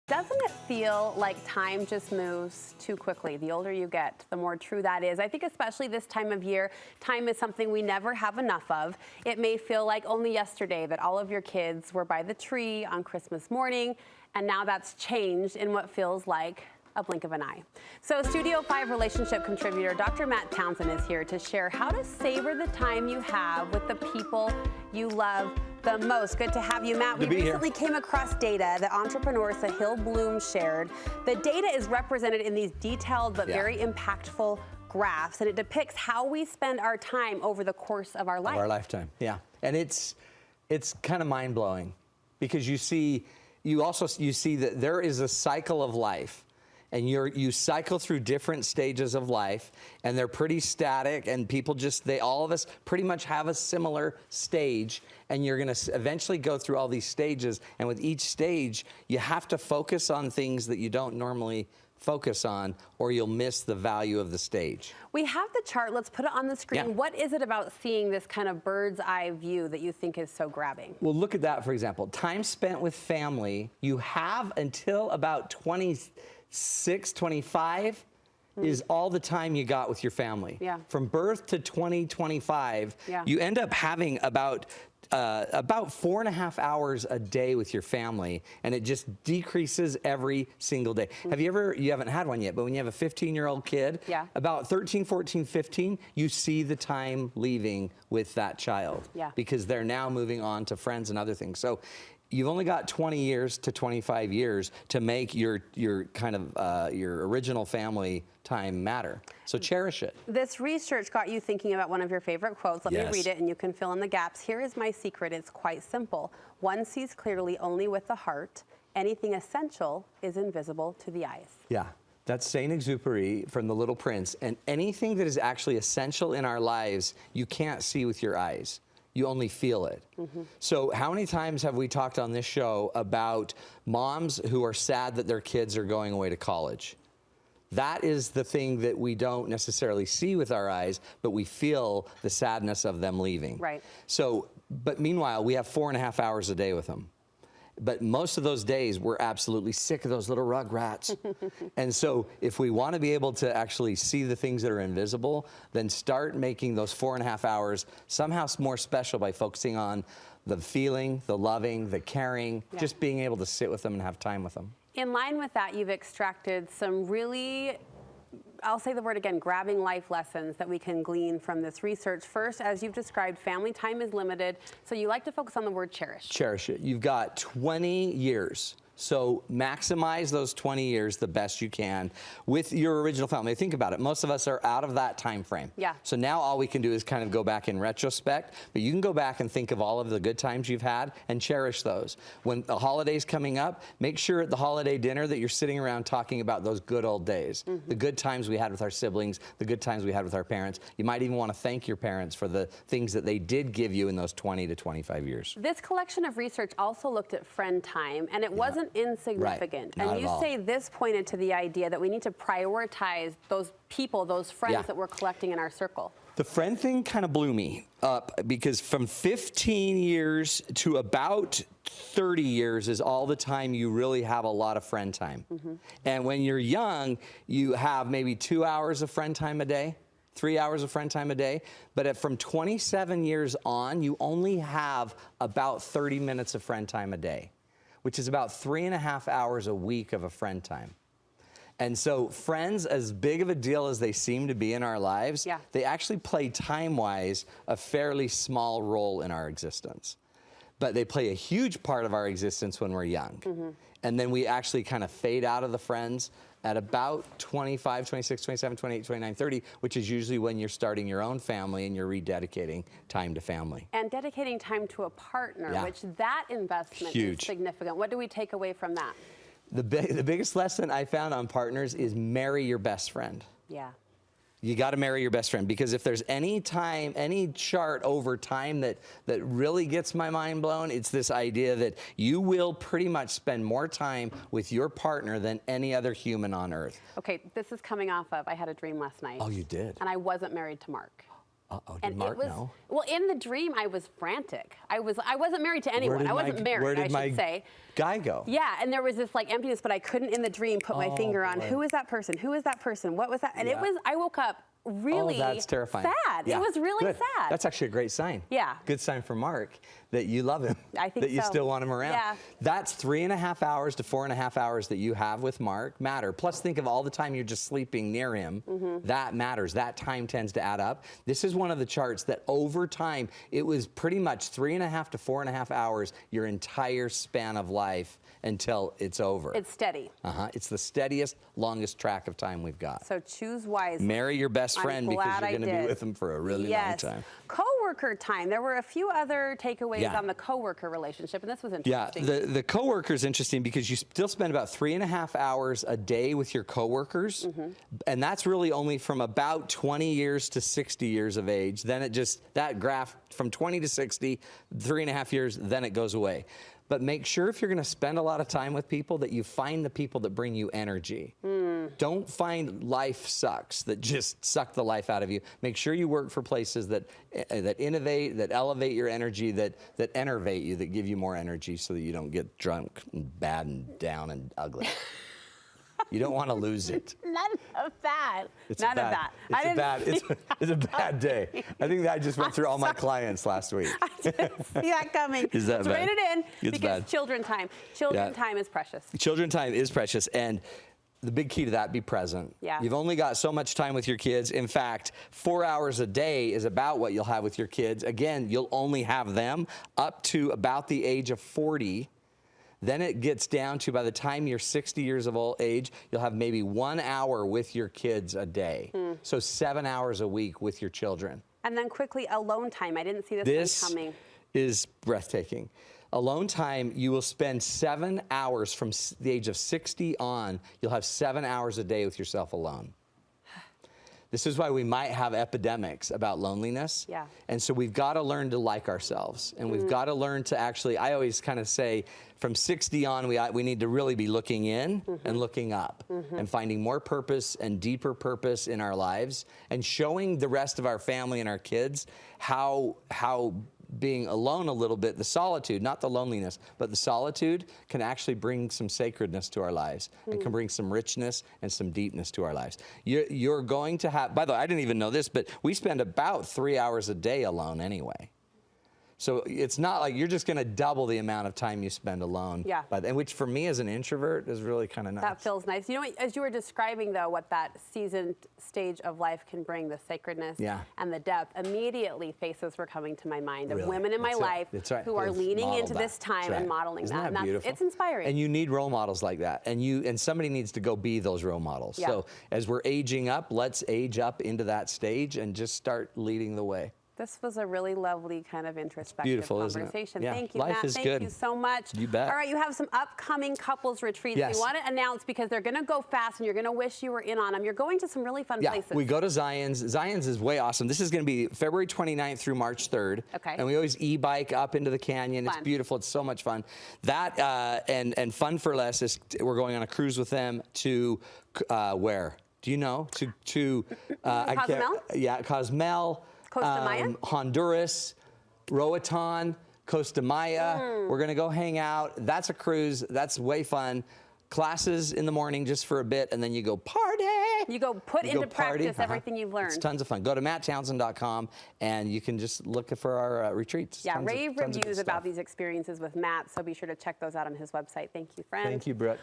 Doesn't it feel like time just moves too quickly? The older you get, the more true that is. I think especially this time of year, time is something we never have enough of. It may feel like only yesterday that all of your kids were by the tree on Christmas morning, and now that's changed in what feels like a blink of an eye. So Studio 5 relationship contributor Dr. Matt Townsend is here to share how to savor the time you have with the people you love the most. Good to have you, Matt. We recently came across data that entrepreneur Sahil Bloom shared. The data is represented in these detailed but very impactful graphs, and it depicts how we spend our time over the course of our life. Of our lifetime, yeah. And it's kind of mind-blowing because you see that there is a cycle of life. And you cycle through different stages of life, and they're pretty static, and people all of us pretty much have a similar stage, and you're gonna eventually go through all these stages, and with each stage, you have to focus on things that you don't normally focus on, or you'll miss the value of the stage. We have the chart, let's put it on the screen. Yeah. What is it about seeing this kind of bird's eye view that you think is so grabbing? Well, look at that, for example. Time spent with family, you have until about 26, 25 is all the time you got with your family. Yeah. From birth to 25, you end up having about 4.5 hours a day with your family, and it just decreases every single day. You haven't had one yet, but when you have a 15-year-old kid, about 13, 14, 15, you see the time leaving with that child because they're now moving on to friends and other things. So you've only got 20 years to 25 years to make your original family time matter. So cherish it. This research got you thinking about one of your favorite quotes. Let me read it and you can fill in the gaps. Here is my secret. It's quite simple. One sees clearly only with the heart. Anything essential is invisible to the eyes. Yeah. That's Saint-Exupéry from The Little Prince. And anything that is actually essential in our lives, you can't see with your eyes. You only feel it. So how many times have we talked on this show about moms who are sad that their kids are going away to college? That is the thing that we don't necessarily see with our eyes, but we feel the sadness of them leaving. Right. So, but meanwhile, we have 4.5 hours a day with them. But most of those days, we're absolutely sick of those little rug rats. And so if we want to be able to actually see the things that are invisible, then start making those 4.5 hours somehow more special by focusing on the feeling, the loving, the caring, just being able to sit with them and have time with them. In line with that, you've extracted some really, I'll say the word again, grabbing life lessons that we can glean from this research. First, as you've described, family time is limited, so you like to focus on the word cherish. Cherish it. You've got 20 years. So maximize those 20 years the best you can with your original family. Think about it. Most of us are out of that time frame. Yeah. So now all we can do is kind of go back in retrospect, but you can go back and think of all of the good times you've had and cherish those. When the holiday's coming up, make sure at the holiday dinner that you're sitting around talking about those good old days, the good times we had with our siblings, the good times we had with our parents. You might even want to thank your parents for the things that they did give you in those 20 to 25 years. This collection of research also looked at friend time, and it wasn't insignificant. Right. And you say this pointed to the idea that we need to prioritize those people, those friends that we're collecting in our circle. The friend thing kind of blew me up because from 15 years to about 30 years is all the time you really have a lot of friend time. And when you're young, you have maybe 2 hours of friend time a day, 3 hours of friend time a day, but from 27 years on, you only have about 30 minutes of friend time a day, which is about 3.5 hours a week of a friend time. And so friends, as big of a deal as they seem to be in our lives, they actually play time-wise a fairly small role in our existence. But they play a huge part of our existence when we're young. And then we actually kind of fade out of the friends at about 25, 26, 27, 28, 29, 30, which is usually when you're starting your own family and you're rededicating time to family. And dedicating time to a partner, which that investment is significant. What do we take away from that? The biggest lesson I found on partners is marry your best friend. Yeah. You got to marry your best friend, because if there's any chart over time that really gets my mind blown, it's this idea that you will pretty much spend more time with your partner than any other human on earth. Okay, this is coming off of, I had a dream last night. Oh, you did? And I wasn't married to Mark. Uh-oh, did And Mark it was, know? well, in the dream, I was frantic. I wasn't married to anyone. I wasn't married, where did I my should say. guy go? Yeah, and there was this like emptiness, but I couldn't in the dream put my finger on boy. who is that person? Who is that person? What was that? And it Yeah. was, I woke up really that's terrifying. sad. Yeah. It was really Good. sad. That's actually a great sign. Yeah. Good sign for Mark that you love him. I think that you so. still want him around. Yeah. That's 3.5 hours to 4.5 hours that you have with Mark matter. Plus, think of all the time you're just sleeping near him. That matters. That time tends to add up. This is one of the charts that over time, it was pretty much 3.5 to 4.5 hours your entire span of life until it's over. It's steady. It's the steadiest, longest track of time we've got. So choose wisely. Marry your best friend because glad you're I going to be did. with him for a really long time. Coworker time. There were a few other takeaways Yeah. on the coworker relationship, and this was Yeah, interesting. the coworker is interesting because you still spend about 3.5 hours a day with your coworkers, and that's really only from about 20 years to 60 years of age. Then it just, that graph from 20 to 60, 3.5 years, then it goes away. But make sure if you're going to spend a lot of time with people that you find the people that bring you energy. Don't find life sucks that just suck the life out of you. Make sure you work for places that innovate, that elevate your energy, that enervate you, that give you more energy so that you don't get drunk and bad and down and ugly. You don't want to lose it. None of that. None of that. It's a bad day. I think that I just went through all my clients last week. I didn't see that coming. Is that so bad? Write it in It's because bad. children time. Children time is precious. Children time is precious, and the big key to that, be present. Yeah. You've only got so much time with your kids. In fact, 4 hours a day is about what you'll have with your kids. Again, you'll only have them up to about the age of 40. Then it gets down to by the time you're 60 years of old age, you'll have maybe 1 hour with your kids a day. So 7 hours a week with your children. And then quickly, alone time. I didn't see this one coming. Is breathtaking. Alone time, you will spend 7 hours from the age of 60 on. You'll have 7 hours a day with yourself alone. This is why we might have epidemics about loneliness. Yeah. And so we've got to learn to like ourselves. And we've got to learn to actually, I always kind of say, from 60 on, we need to really be looking in and looking up and finding more purpose and deeper purpose in our lives and showing the rest of our family and our kids how being alone a little bit, the solitude, not the loneliness, but the solitude can actually bring some sacredness to our lives and can bring some richness and some deepness to our lives. You're going to have, by the way, I didn't even know this, but we spend about 3 hours a day alone anyway. So it's not like you're just going to double the amount of time you spend alone. Yeah. And which for me as an introvert is really kind of nice. That feels nice. You know, as you were describing, though, what that seasoned stage of life can bring, the sacredness and the depth, immediately faces were coming to my mind of women in my life who are leaning into this time and modeling Isn't that. that beautiful? It's inspiring. And you need role models like that. And somebody needs to go be those role models. Yeah. So as we're aging up, let's age up into that stage and just start leading the way. This was a really lovely kind of introspective conversation. Yeah. Thank you, Life Matt. is Thank good. you so much. You bet. All right, you have some upcoming couples retreats Yes. we want to announce because they're going to go fast and you're going to wish you were in on them. You're going to some really fun places. We go to Zion's. Zion's is way awesome. This is going to be February 29th through March 3rd. Okay. And we always e-bike up into the canyon. Fun. It's beautiful. It's so much fun. That and Fun for Less is we're going on a cruise with them to where? Do you know? To Cozumel? Cozumel. Costa Maya? Honduras, Roatan, Costa Maya. We're going to go hang out. That's a cruise. That's way fun. Classes in the morning just for a bit, and then you go party. You go put into practice everything you've learned. It's tons of fun. Go to matttownsend.com, and you can just look for our retreats. Yeah, rave reviews about these experiences with Matt, so be sure to check those out on his website. Thank you, friend. Thank you, Brooke.